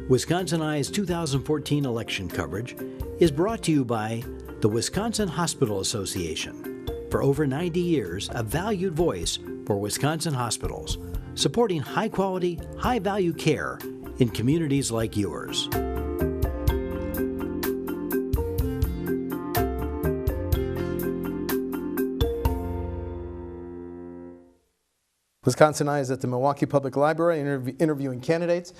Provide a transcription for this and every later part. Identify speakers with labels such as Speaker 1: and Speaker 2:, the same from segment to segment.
Speaker 1: Wisconsin Eye's 2014 election coverage is brought to you by the Wisconsin Hospital Association. For over 90 years, a valued voice for Wisconsin hospitals, supporting high-quality, high-value care in communities like yours.
Speaker 2: Wisconsin Eye is at the Milwaukee Public Library interviewing candidates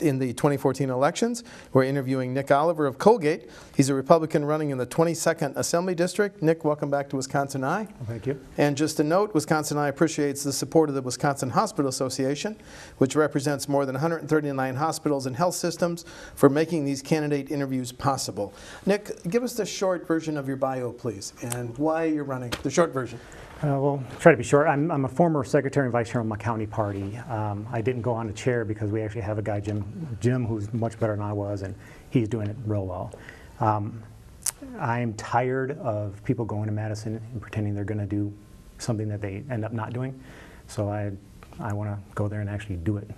Speaker 2: in the 2014 elections. We're interviewing Nick Oliver of Colgate. He's a Republican running in the 22nd Assembly District. Nick, welcome back to Wisconsin Eye.
Speaker 3: Thank you.
Speaker 2: And just a note, Wisconsin Eye appreciates the support of the Wisconsin Hospital Association, which represents more than 139 hospitals and health systems, for making these candidate interviews possible. Nick, give us the short version of your bio, please, and why you're running. The short version.
Speaker 3: Well, try to be short. I'm a former secretary and vice chair of my county party. I didn't go on the chair because we actually have a guy, Jim, who's much better than I was, and he's doing it real well. I'm tired of people going to Madison and pretending they're going to do something that they end up not doing. So I want to go there and actually do it.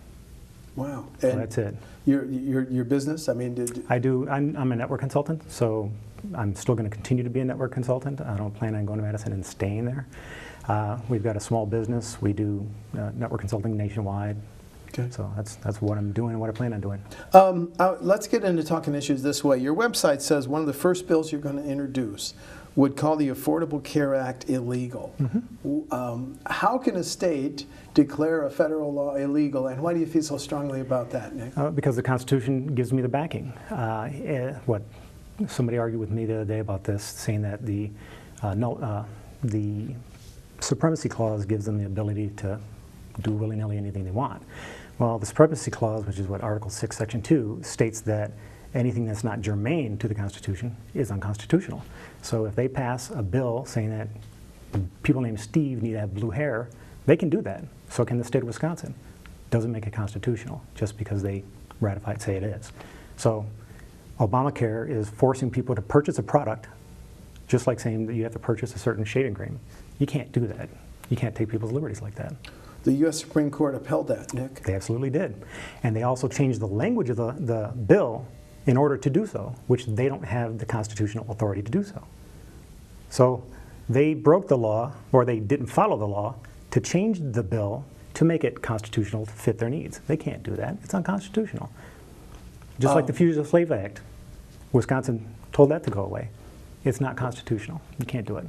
Speaker 2: Wow.
Speaker 3: So that's it.
Speaker 2: Your business? I mean,
Speaker 3: I'm a network consultant, so I'm still going to continue to be a network consultant. I don't plan on going to Madison and staying there. We've got a small business. We do network consulting nationwide. Okay. So that's what I'm doing and what I plan on doing.
Speaker 2: Let's get into talking issues this way. Your website says one of the first bills you're going to introduce would call the Affordable Care Act illegal. Mm-hmm. How can a state declare a federal law illegal, and why do you feel so strongly about that, Nick?
Speaker 3: Because the Constitution gives me the backing. Somebody argued with me the other day about this, saying that the Supremacy Clause gives them the ability to do willy-nilly anything they want. Well, the Supremacy Clause, which is what Article 6, Section 2, states that anything that's not germane to the Constitution is unconstitutional. So if they pass a bill saying that people named Steve need to have blue hair, they can do that. So can the state of Wisconsin. Doesn't make it constitutional just because they ratify it, say it is. So Obamacare is forcing people to purchase a product, just like saying that you have to purchase a certain shaving cream. You can't do that. You can't take people's liberties like that.
Speaker 2: The U.S. Supreme Court upheld that, Nick.
Speaker 3: They absolutely did. And they also changed the language of the bill in order to do so, which they don't have the constitutional authority to do so. So they broke the law, or they didn't follow the law, to change the bill to make it constitutional to fit their needs. They can't do that. It's unconstitutional. Just like the Fugitive Slave Act. Wisconsin told that to go away. It's not constitutional. You can't do it.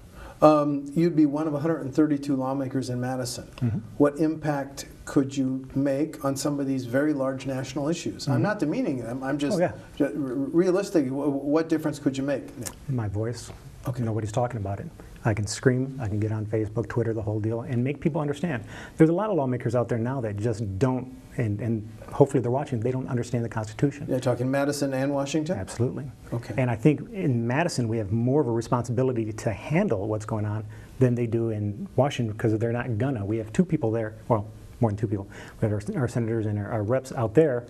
Speaker 2: You'd be one of 132 lawmakers in Madison. Mm-hmm. What impact could you make on some of these very large national issues? Mm-hmm. I'm not demeaning them. I'm just, realistic. What difference could you make?
Speaker 3: My voice.
Speaker 2: Okay.
Speaker 3: Nobody's talking about it. I can scream. I can get on Facebook, Twitter, the whole deal, and make people understand. There's a lot of lawmakers out there now that just don't, and hopefully they're watching, they don't understand the Constitution.
Speaker 2: You're talking Madison and Washington?
Speaker 3: Absolutely.
Speaker 2: Okay.
Speaker 3: And I think in Madison we have more of a responsibility to handle what's going on than they do in Washington, because they're not gonna. We have two people there, well, more than two people. We have our senators and our reps out there,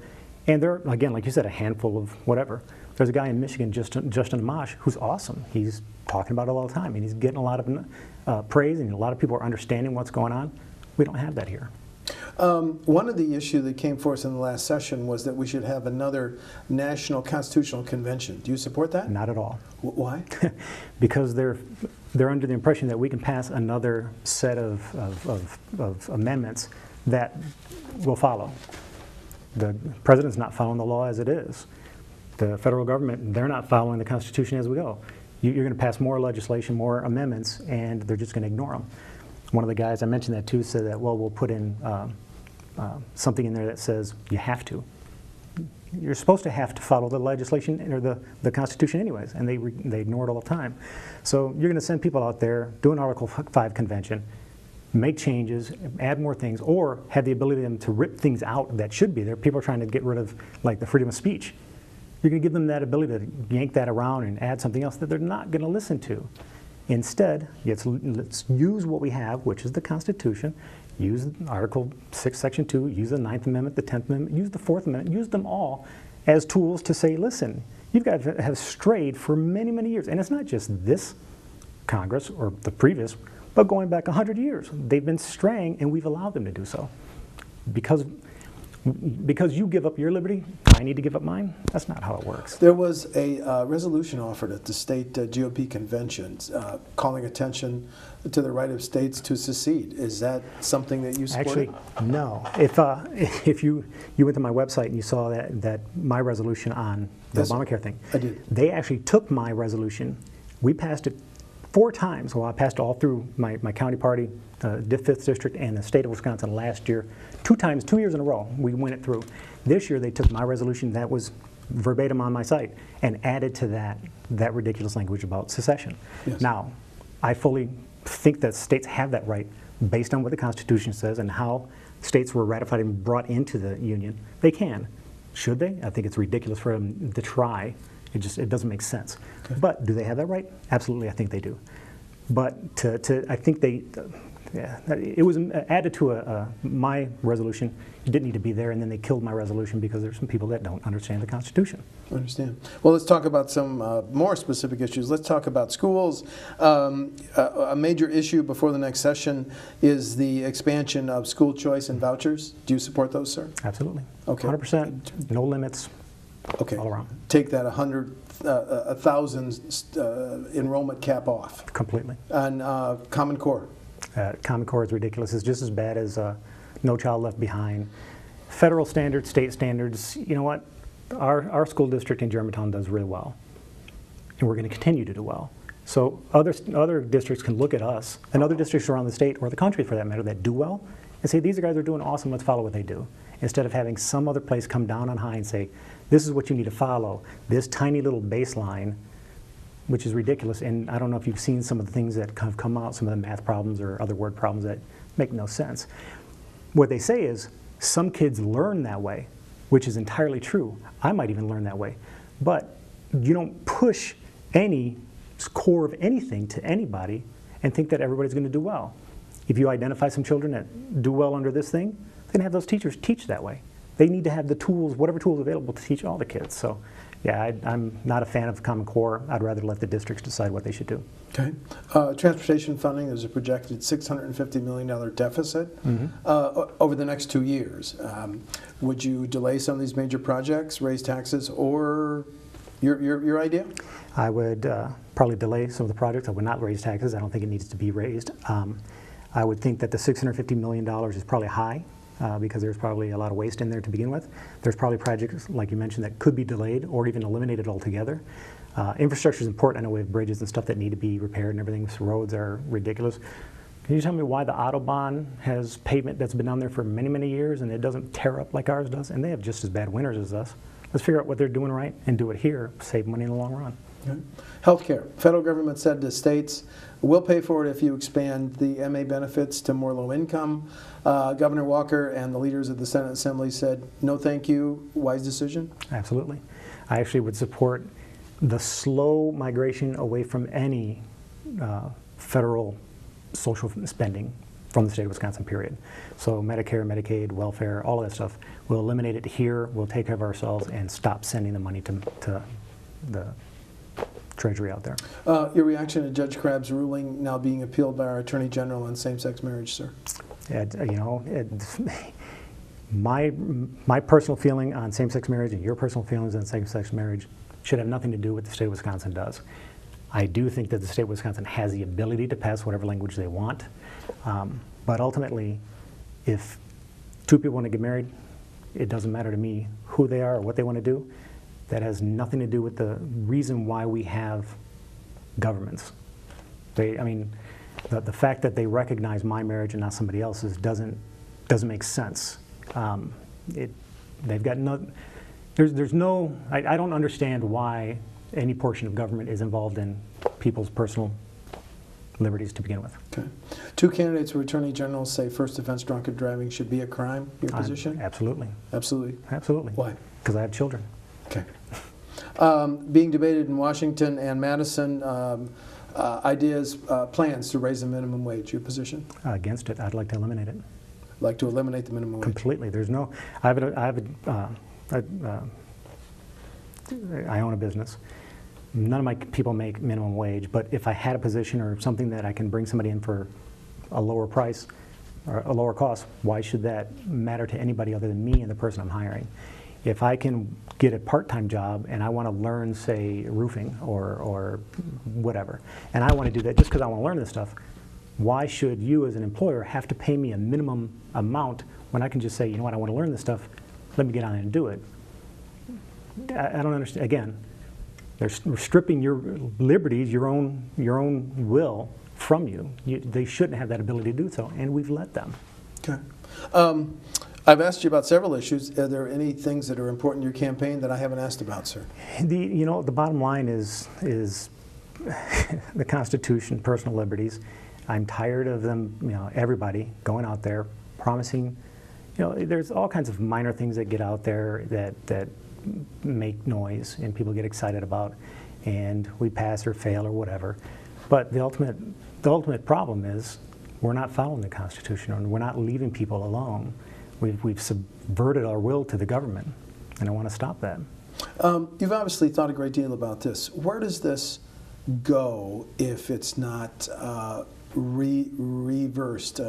Speaker 3: and they're, again, like you said, a handful of whatever. There's a guy in Michigan, Justin Amash, who's awesome. He's talking about it all the time, and he's getting a lot of praise, and a lot of people are understanding what's going on. We don't have that here.
Speaker 2: One of the issues that came forth in the last session was that we should have another national constitutional convention. Do you support that?
Speaker 3: Not at all.
Speaker 2: Why?
Speaker 3: Because they're under the impression that we can pass another set of amendments that will follow. The president's not following the law as it is. The federal government, they're not following the Constitution as we go. You're going to pass more legislation, more amendments, and they're just going to ignore them. One of the guys, I mentioned that too, said that, well, we'll put in something in there that says you have to. You're supposed to have to follow the legislation or the Constitution anyways, and they ignore it all the time. So you're going to send people out there, do an Article 5 convention, make changes, add more things, or have the ability to rip things out that should be there. People are trying to get rid of, like, the freedom of speech. You're going to give them that ability to yank that around and add something else that they're not going to listen to. Instead, let's use what we have, which is the Constitution, use Article 6, Section 2, use the 9th Amendment, the 10th Amendment, use the 4th Amendment, use them all as tools to say, listen, you guys have strayed for many, many years. And it's not just this Congress or the previous, but going back 100 years. They've been straying, and we've allowed them to do so. Because because you give up your liberty, I need to give up mine. That's not how it works.
Speaker 2: There was a resolution offered at the state GOP conventions calling attention to the right of states to secede. Is that something that you support?
Speaker 3: Actually, no. If you went to my website and you saw that my resolution on the
Speaker 2: Yes,
Speaker 3: Obamacare thing,
Speaker 2: I did.
Speaker 3: They actually took my resolution. We passed it 4 times. Well, I passed it all through my county party, 5th district, and the state of Wisconsin last year. 2 times, 2 years in a row, we went it through. This year, they took my resolution that was verbatim on my site and added to that ridiculous language about secession.
Speaker 2: Yes.
Speaker 3: Now, I fully think that states have that right based on what the Constitution says and how states were ratified and brought into the Union. They can. Should they? I think it's ridiculous for them to try. It doesn't make sense. Okay. But do they have that right? Absolutely, I think they do. But I think it was added to my resolution. It didn't need to be there, and then they killed my resolution because there's some people that don't understand the Constitution.
Speaker 2: I understand. Well, let's talk about some more specific issues. Let's talk about schools. A major issue before the next session is the expansion of school choice and vouchers. Do you support those, sir?
Speaker 3: Absolutely.
Speaker 2: Okay.
Speaker 3: 100%, no limits.
Speaker 2: Okay.
Speaker 3: All around.
Speaker 2: Take that 1,000 enrollment cap off.
Speaker 3: Completely.
Speaker 2: And Common Core.
Speaker 3: Common Core is ridiculous. It's just as bad as No Child Left Behind. Federal standards, state standards. You know what? Our school district in Germantown does really well, and we're going to continue to do well. So other districts can look at us, and other districts around the state or the country, for that matter, that do well, and say, these guys are doing awesome. Let's follow what they do. Instead of having some other place come down on high and say, this is what you need to follow. This tiny little baseline, which is ridiculous. And I don't know if you've seen some of the things that have come out, some of the math problems or other word problems that make no sense. What they say is some kids learn that way, which is entirely true. I might even learn that way. But you don't push any core of anything to anybody and think that everybody's going to do well. If you identify some children that do well under this thing, then have those teachers teach that way. They need to have the tools, whatever tools available, to teach all the kids. So, yeah, I'm not a fan of Common Core. I'd rather let the districts decide what they should do.
Speaker 2: Okay. Transportation funding, there's a projected $650 million deficit over the next 2 years. Would you delay some of these major projects, raise taxes, or your idea?
Speaker 3: I would probably delay some of the projects. I would not raise taxes. I don't think it needs to be raised. I would think that the $650 million is probably high. Because there's probably a lot of waste in there to begin with. There's probably projects, like you mentioned, that could be delayed or even eliminated altogether. Infrastructure is important. I know we have bridges and stuff that need to be repaired and everything. So roads are ridiculous. Can you tell me why the Autobahn has pavement that's been on there for many, many years and it doesn't tear up like ours does? And they have just as bad winters as us. Let's figure out what they're doing right and do it here, save money in the long run.
Speaker 2: Okay. Healthcare. Federal government said to states, we'll pay for it if you expand the MA benefits to more low income. Governor Walker and the leaders of the Senate Assembly said, no thank you, wise decision?
Speaker 3: Absolutely. I actually would support the slow migration away from any federal social spending from the state of Wisconsin, period. So Medicare, Medicaid, welfare, all of that stuff, we'll eliminate it here, we'll take care of ourselves and stop sending the money to the Treasury out there.
Speaker 2: Your reaction to Judge Crabb's ruling now being appealed by our Attorney General on same-sex marriage, sir? My personal feeling on same-sex marriage and your personal feelings on same-sex marriage should have nothing to do with what the state of Wisconsin does. I do think that the state of Wisconsin has the ability to pass whatever language they want, but ultimately, if 2 people want to get married, it doesn't matter to me who they are or what they want to do. That has nothing to do with the reason why we have governments. The fact that they recognize my marriage and not somebody else's doesn't make sense. They've got no. There's no. I don't understand why any portion of government is involved in people's personal liberties to begin with. Okay. 2 candidates for Attorney General say first offense drunken driving should be a crime. Your position?
Speaker 3: Absolutely.
Speaker 2: Absolutely.
Speaker 3: Absolutely.
Speaker 2: Why?
Speaker 3: Because I have children.
Speaker 2: Okay. Being debated in Washington and Madison, plans to raise the minimum wage. Your position?
Speaker 3: Against it. I'd like to eliminate it.
Speaker 2: Like to eliminate the minimum wage?
Speaker 3: Completely. There's no. I own a business. None of my people make minimum wage, but if I had a position or something that I can bring somebody in for a lower price, or a lower cost, why should that matter to anybody other than me and the person I'm hiring? If I can get a part-time job and I want to learn, say, roofing or whatever, and I want to do that just because I want to learn this stuff, why should you as an employer have to pay me a minimum amount when I can just say, you know what, I want to learn this stuff, let me get on it and do it? I don't understand. Again, they're stripping your liberties, your own will from you. They shouldn't have that ability to do so, and we've let them.
Speaker 2: Okay. I've asked you about several issues. Are there any things that are important in your campaign that I haven't asked about, sir?
Speaker 3: The bottom line is the Constitution, personal liberties. I'm tired of them, everybody going out there promising, there's all kinds of minor things that get out there that make noise and people get excited about, and we pass or fail or whatever. But the ultimate problem is we're not following the Constitution, and we're not leaving people alone. We've subverted our will to the government, and I want to stop that.
Speaker 2: You've obviously thought a great deal about this. Where does this go if it's not reversed?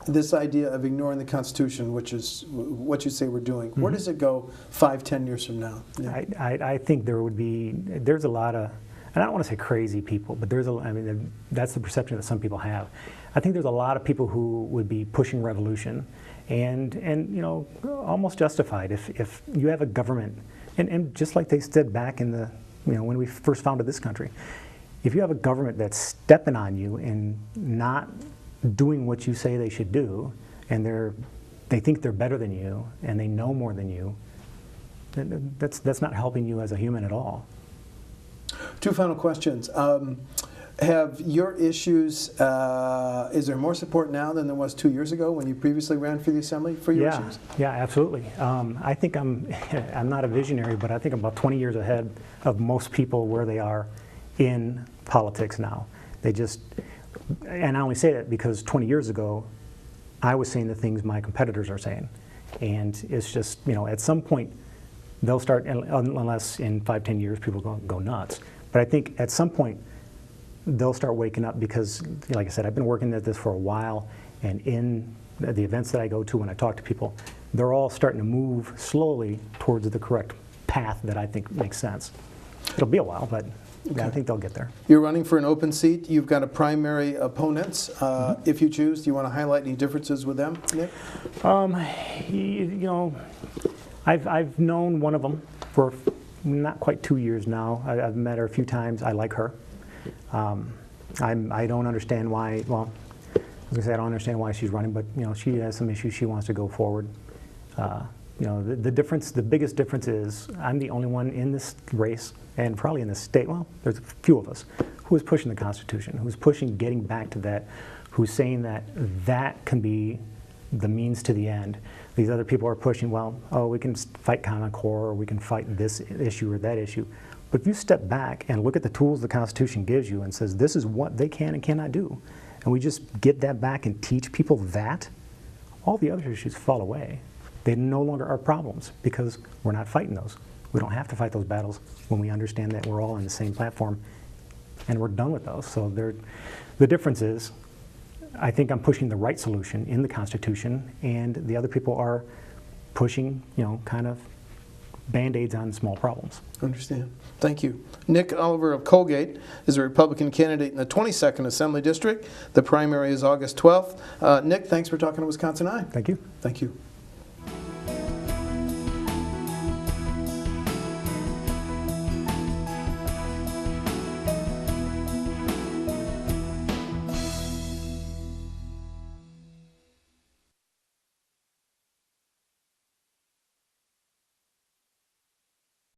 Speaker 2: This idea of ignoring the Constitution, which is what you say we're doing, where does it go 5, 10 years from now? Yeah.
Speaker 3: I think there's a lot of, and I don't want to say crazy people, but that's the perception that some people have. I think there's a lot of people who would be pushing revolution, and almost justified if you have a government, and just like they said back in the, when we first founded this country, if you have a government that's stepping on you and not doing what you say they should do, and they think they're better than you and they know more than you, that's not helping you as a human at all.
Speaker 2: 2 final questions. Have your issues, is there more support now than there was 2 years ago when you previously ran for the Assembly for your issues? Yeah,
Speaker 3: absolutely. I think I'm not a visionary, but I think I'm about 20 years ahead of most people where they are in politics now. And I only say that because 20 years ago, I was saying the things my competitors are saying. And it's just, at some point, they'll start, unless in 5, 10 years people go nuts. But I think at some point, they'll start waking up because, like I said, I've been working at this for a while, and in the events that I go to when I talk to people, they're all starting to move slowly towards the correct path that I think makes sense. It'll be a while, but okay. I think they'll get there. You're
Speaker 2: running for an open seat. You've got a primary opponents. If you choose, do you want to highlight any differences with them, Nick?
Speaker 3: I've known one of them for not quite 2 years now. I've met her a few times. I like her. I don't understand why, well, I was going to say I don't understand why she's running, but she has some issues she wants to go forward. The biggest difference is I'm the only one in this race, and probably in this state, well, there's a few of us, who is pushing the Constitution, who's pushing getting back to that, who's saying that can be the means to the end. These other people are pushing, we can fight Common Core, or we can fight this issue or that issue. But if you step back and look at the tools the Constitution gives you and says this is what they can and cannot do, and we just get that back and teach people that, all the other issues fall away. They no longer are problems because we're not fighting those. We don't have to fight those battles when we understand that we're all on the same platform and we're done with those. So the difference is, I think I'm pushing the right solution in the Constitution, and the other people are pushing, kind of Band-Aids on small problems.
Speaker 2: Understand. Thank you. Nick Oliver of Colgate is a Republican candidate in the 22nd Assembly District. The primary is August 12th. Nick, thanks for talking to Wisconsin Eye.
Speaker 3: Thank you.
Speaker 2: Thank you.